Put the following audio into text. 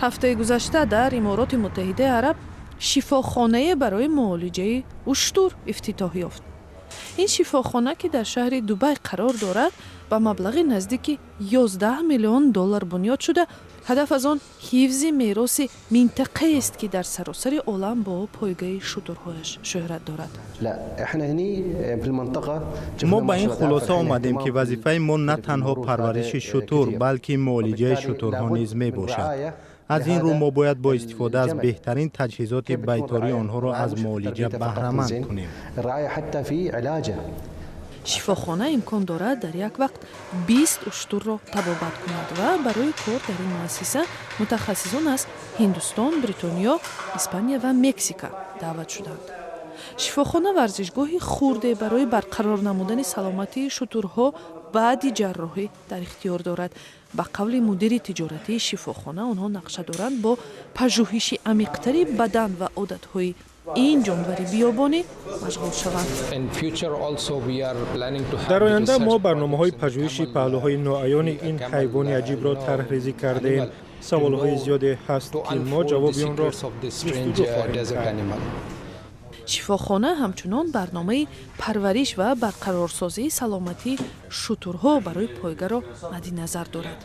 ҳафтаи гузашта дар Имороти Муттаҳидаи Араб шифохонае барои муолиҷаи уштур ифтитоҳ ёфт. ин шифохона, ки дар шаҳри Дубай қарор дорад, ба маблағи наздики $11 миллион бунёд шуда, ҳадаф аз он ҳифзи мероси минтақаест, ки дар саросари олам бо пойгаи шутурҳояш шӯҳрат дорад. мо ба ин хулоса омадем, ки вазифаи мо на танҳо парвариши шутур, балки муолиҷаи шутурҳо низ мебошад. аз ин рӯ мо бояд бо истифода аз беҳтарин таҷҳизоти байторӣ онҳоро аз муолиҷа баҳраманд кунем. шифохона имкон дорад дар як вақт 20 уштурро табобат кунад ва барои кор дар ин муассиса мутахассисон аз Ҳиндустон, Бритониё, Испания ва Мексика даъват шуданд. шифохона варзишгоҳи хурде барои барқарор намудани саломатии шутурҳо баъди ҷарроҳӣ дар ихтиёр дорад. ба қавли мудири тиҷоратии шифохона, онҳо нақша доранд бо пажӯҳиши амиқтари бадан ва одатҳои ин ҷонвари биёбонӣ машғул шаванд. дар оянда мо барномаҳои пажӯҳиши паҳлӯҳои ноаёни ин ҳайвони аҷибро тарҳрезӣ кардаем. саволҳои зиёде ҳаст, ки мо ҷавоби онро ҷустуҷӯ хоҳем кард. шифохона ҳамчунон барномаи парвариш ва барқарорсозии саломатии шутурҳо барои пойгаро мадди назар дорад.